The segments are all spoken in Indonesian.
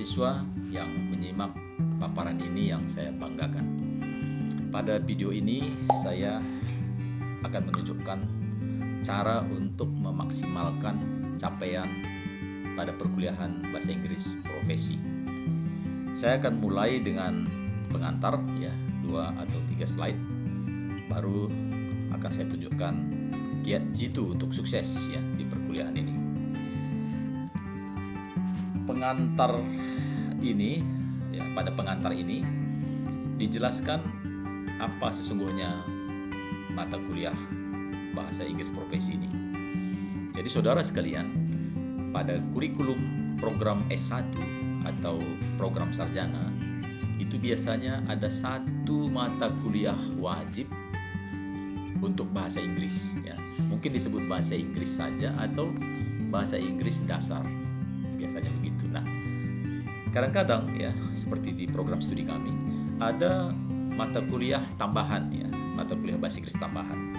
mahasiswa yang menyimak paparan ini yang saya banggakan. Pada video ini saya akan menunjukkan cara untuk memaksimalkan capaian pada perkuliahan bahasa Inggris profesi. Saya akan mulai dengan pengantar ya, 2 atau 3 slide. Baru akan saya tunjukkan kiat jitu untuk sukses ya di perkuliahan ini. Pengantar ini ya, pada pengantar ini dijelaskan apa sesungguhnya mata kuliah bahasa Inggris profesi ini. Jadi saudara sekalian, pada kurikulum program S1 atau program sarjana itu biasanya ada satu mata kuliah wajib untuk bahasa Inggris ya. Mungkin disebut bahasa Inggris saja atau bahasa Inggris dasar. Biasanya begitu. Nah, kadang-kadang ya seperti di program studi kami ada mata kuliah tambahan ya, mata kuliah bahasa Inggris tambahan,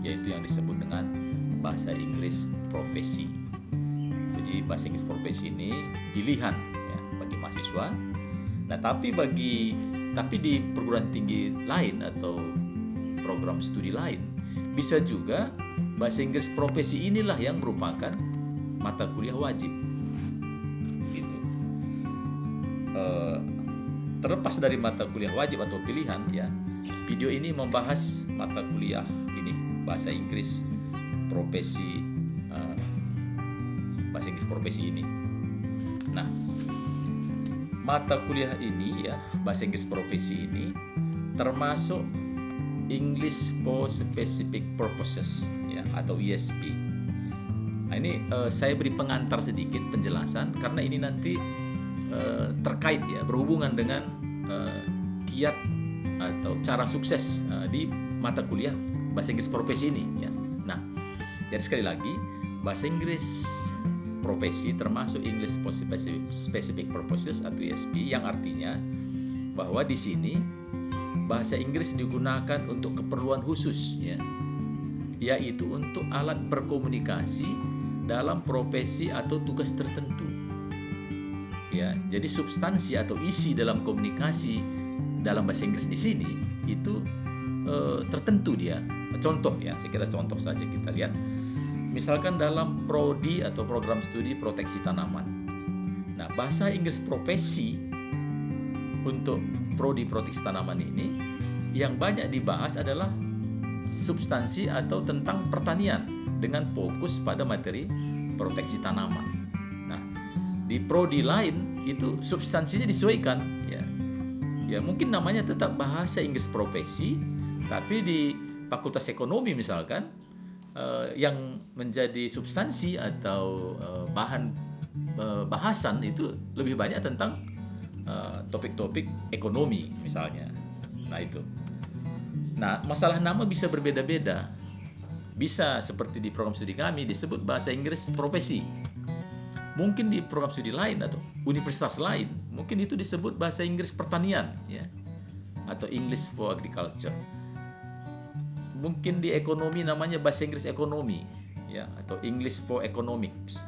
yaitu yang disebut dengan bahasa Inggris profesi. Jadi bahasa Inggris profesi ini pilihan ya bagi mahasiswa. Nah, tapi di perguruan tinggi lain atau program studi lain bisa juga bahasa Inggris profesi inilah yang merupakan mata kuliah wajib. Gitu. Terlepas dari mata kuliah wajib atau pilihan ya, video ini membahas mata kuliah ini bahasa Inggris profesi, bahasa Inggris profesi ini. Nah, mata kuliah ini ya, bahasa Inggris profesi ini termasuk English for Specific Purposes ya, atau ESP. Nah, ini saya beri pengantar sedikit penjelasan karena ini nanti terkait ya, berhubungan dengan kiat atau cara sukses di mata kuliah bahasa Inggris profesi ini ya. Nah, jadi sekali lagi, bahasa Inggris profesi termasuk English for Specific Purposes atau ESP, yang artinya bahwa di sini bahasa Inggris digunakan untuk keperluan khusus ya, yaitu untuk alat berkomunikasi dalam profesi atau tugas tertentu. Ya, jadi substansi atau isi dalam komunikasi dalam bahasa Inggris di sini itu tertentu dia. Contoh ya, saya kira contoh saja kita lihat. Misalkan dalam prodi atau program studi proteksi tanaman. Nah, bahasa Inggris profesi untuk prodi proteksi tanaman ini yang banyak dibahas adalah substansi atau tentang pertanian dengan fokus pada materi proteksi tanaman. Nah, di prodi lain itu substansinya disesuaikan ya. Ya, mungkin namanya tetap bahasa Inggris profesi, tapi di Fakultas Ekonomi misalkan yang menjadi substansi atau bahasan itu lebih banyak tentang topik-topik ekonomi misalnya. Nah, itu. Nah, masalah nama bisa berbeda-beda. Bisa seperti di program studi kami disebut bahasa Inggris profesi. Mungkin di program studi lain atau universitas lain, mungkin itu disebut bahasa Inggris pertanian ya, atau English for Agriculture. Mungkin di ekonomi namanya bahasa Inggris ekonomi ya, atau English for Economics.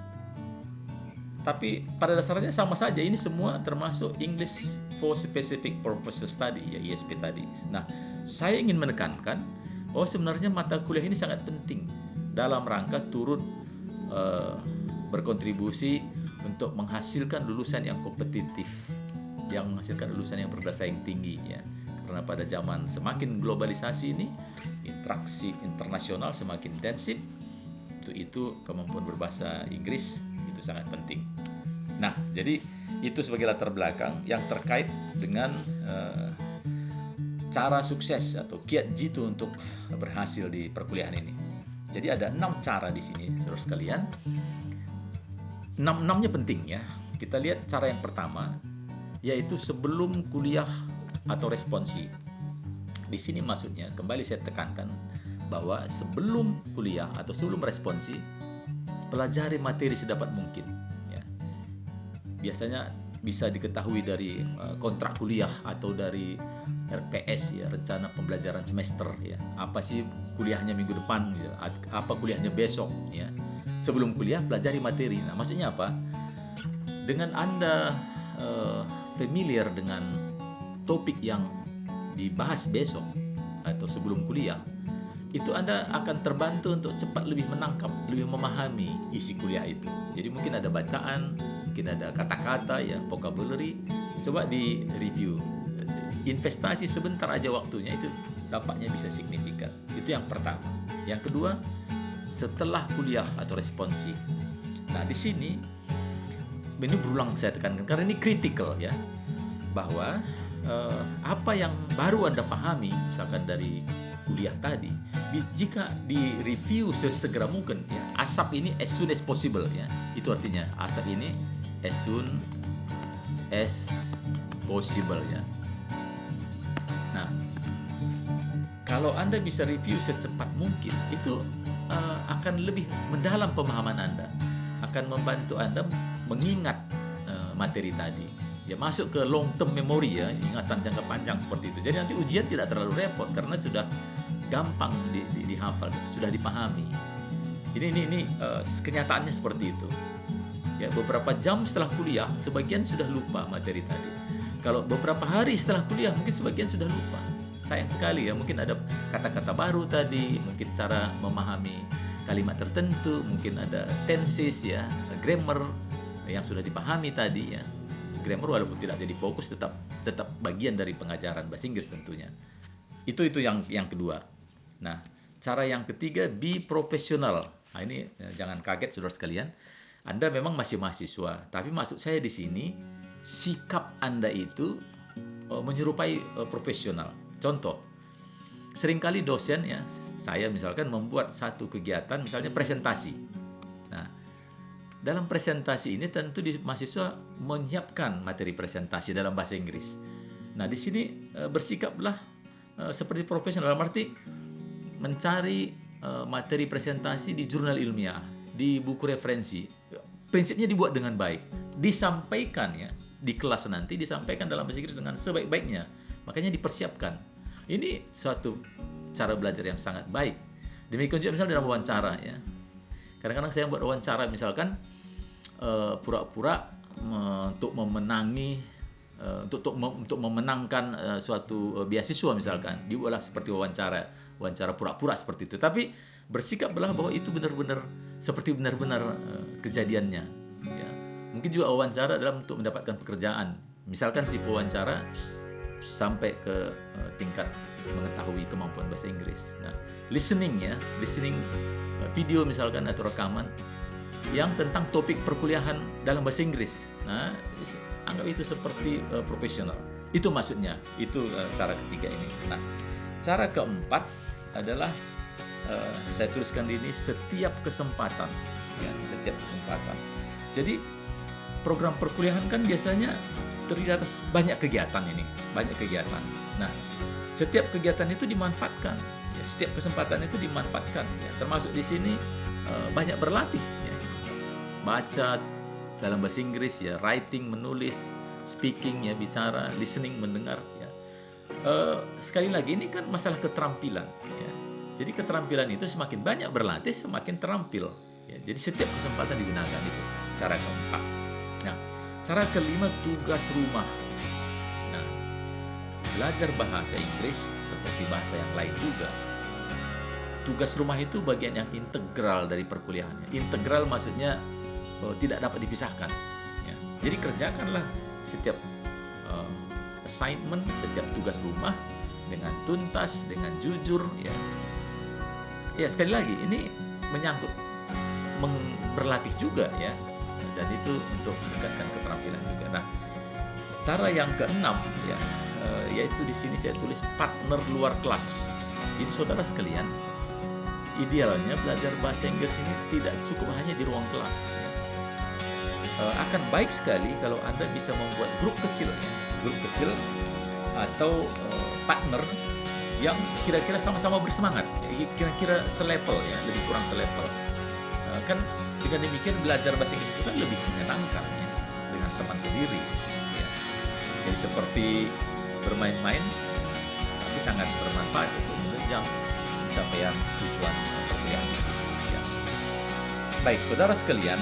Tapi pada dasarnya sama saja, ini semua termasuk English for Specific Purposes tadi ya, ESP tadi. Nah, saya ingin menekankan bahwa sebenarnya mata kuliah ini sangat penting dalam rangka turut berkontribusi untuk menghasilkan lulusan yang kompetitif, yang menghasilkan lulusan yang bersaing tinggi ya. Karena pada zaman semakin globalisasi ini, interaksi internasional semakin intensif, itu kemampuan berbahasa Inggris itu sangat penting. Nah, jadi itu sebagai latar belakang yang terkait dengan cara sukses atau kiat jitu untuk berhasil di perkuliahan ini. Jadi ada 6 cara di sini, saudara sekalian. 6-nya penting ya. Kita lihat cara yang pertama, yaitu sebelum kuliah atau responsi. Di sini maksudnya, kembali saya tekankan bahwa sebelum kuliah atau sebelum responsi, pelajari materi sedapat mungkin ya. Biasanya bisa diketahui dari kontrak kuliah atau dari RPS ya, rencana pembelajaran semester ya. Apa sih kuliahnya minggu depan ya, apa kuliahnya besok ya. Sebelum kuliah pelajari materi. Nah, maksudnya apa? Dengan Anda familiar dengan topik yang dibahas besok atau sebelum kuliah, itu Anda akan terbantu untuk cepat lebih menangkap, lebih memahami isi kuliah itu. Jadi mungkin ada bacaan, mungkin ada kata-kata ya, vocabulary, coba di review. Investasi sebentar aja waktunya itu dampaknya bisa signifikan. Itu yang pertama. Yang kedua, setelah kuliah atau responsi. Nah, di sini ini berulang saya tekankan karena ini kritikal ya, bahwa apa yang baru Anda pahami misalkan dari kuliah tadi, jika direview sesegera mungkin ya, ASAP ini as soon as possible ya, itu artinya ASAP ini as soon as possible ya. Nah, kalau Anda bisa review secepat mungkin, itu akan lebih mendalam pemahaman Anda, akan membantu Anda mengingat materi tadi ya, masuk ke long term memory ya, ingatan jangka panjang seperti itu. Jadi nanti ujian tidak terlalu repot karena sudah gampang dihafal, sudah dipahami. Ini kenyataannya seperti itu. Ya, beberapa jam setelah kuliah sebagian sudah lupa materi tadi. Kalau beberapa hari setelah kuliah mungkin sebagian sudah lupa. Sayang sekali ya, mungkin ada kata-kata baru tadi, mungkin cara memahami kalimat tertentu, mungkin ada tenses ya, grammar yang sudah dipahami tadi ya. Grammar walaupun tidak jadi fokus tetap bagian dari pengajaran bahasa Inggris tentunya. Itu yang kedua. Nah, cara yang ketiga, be profesional. Nah, ini jangan kaget saudara sekalian. Anda memang masih mahasiswa, tapi maksud saya di sini sikap Anda itu menyerupai profesional. Contoh, seringkali dosen ya, saya misalkan membuat satu kegiatan misalnya presentasi. Nah, dalam presentasi ini tentu mahasiswa menyiapkan materi presentasi dalam bahasa Inggris. Nah, di sini bersikaplah seperti profesional, dalam arti mencari materi presentasi di jurnal ilmiah, di buku referensi. Prinsipnya dibuat dengan baik, disampaikan ya di kelas nanti, disampaikan dalam bahasa Inggris dengan sebaik-baiknya. Makanya dipersiapkan. Ini suatu cara belajar yang sangat baik. Demikian juga misalnya dalam wawancara ya. Kadang-kadang saya buat wawancara misalkan pura-pura untuk memenangi untuk memenangkan suatu beasiswa misalkan, dibuatlah seperti wawancara pura-pura seperti itu, tapi bersikaplah bahwa itu benar-benar seperti benar-benar kejadiannya ya. Mungkin juga wawancara dalam untuk mendapatkan pekerjaan, misalkan si pewawancara sampai ke tingkat mengetahui kemampuan bahasa Inggris. Nah, listening video misalkan atau rekaman yang tentang topik perkuliahan dalam bahasa Inggris. Nah, anggap itu seperti profesional. Itu maksudnya. Itu cara ketiga ini. Nah, cara keempat adalah saya tuliskan di ini setiap kesempatan. Ya, setiap kesempatan. Jadi program perkuliahan kan biasanya terdiri atas banyak kegiatan ini, banyak kegiatan. Nah, setiap kegiatan itu dimanfaatkan. Ya, setiap kesempatan itu dimanfaatkan. Ya, termasuk di sini banyak berlatih. Ya. Baca dalam bahasa Inggris ya, writing, menulis, speaking ya, bicara, listening, mendengar ya. Sekali lagi ini kan masalah keterampilan ya. Jadi keterampilan itu semakin banyak berlatih semakin terampil ya. Jadi setiap kesempatan digunakan, itu cara keempat. Nah, cara kelima, tugas rumah. Nah, belajar bahasa Inggris seperti bahasa yang lain juga. Tugas rumah itu bagian yang integral dari perkuliahannya. Integral maksudnya tidak dapat dipisahkan. Ya. Jadi kerjakanlah setiap assignment, setiap tugas rumah dengan tuntas, dengan jujur. Ya, ya sekali lagi ini menyangkut berlatih juga ya, dan itu untuk meningkatkan keterampilan juga. Nah, cara yang keenam ya, yaitu di sini saya tulis partner luar kelas. Jadi saudara sekalian, idealnya belajar bahasa Inggris ini tidak cukup hanya di ruang kelas. Ya. Akan baik sekali kalau Anda bisa membuat grup kecil atau partner yang kira-kira sama-sama bersemangat, kira-kira selevel ya, lebih kurang selevel. Kan dengan demikian belajar bahasa Inggris itu kan lebih menyenangkan ya, dengan teman sendiri. Ya. Jadi seperti bermain-main, tapi sangat bermanfaat untuk menunjang pencapaian tujuan perkuliahan. Ya. Baik, saudara sekalian.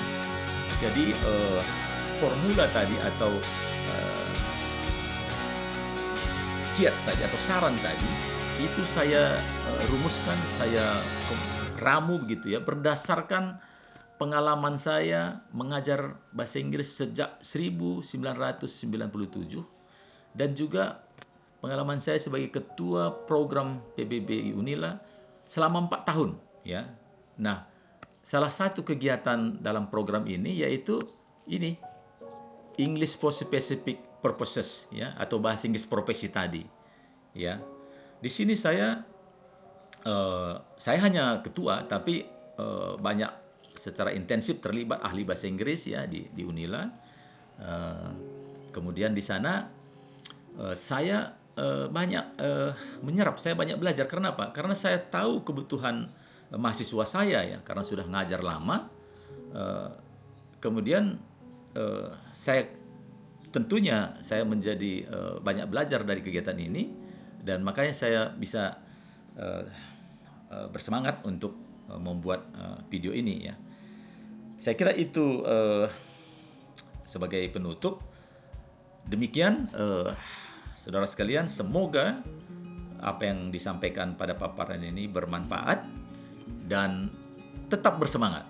Jadi formula tadi atau kiat tadi atau saran tadi itu saya rumuskan, saya ramu begitu ya, berdasarkan pengalaman saya mengajar bahasa Inggris sejak 1997 dan juga pengalaman saya sebagai ketua program PBB Unila selama 4 tahun ya. Nah, salah satu kegiatan dalam program ini yaitu ini English for Specific Purposes ya, atau bahasa Inggris profesi tadi ya. Di sini saya hanya ketua, tapi banyak secara intensif terlibat ahli bahasa Inggris ya di Unila. Kemudian di sana saya banyak menyerap, saya banyak belajar. Karena apa? Karena saya tahu kebutuhan mahasiswa saya ya, karena sudah ngajar lama. Kemudian saya tentunya saya menjadi banyak belajar dari kegiatan ini, dan makanya saya bisa bersemangat untuk membuat video ini ya. Saya kira itu sebagai penutup. Demikian saudara sekalian, semoga apa yang disampaikan pada paparan ini bermanfaat dan tetap bersemangat.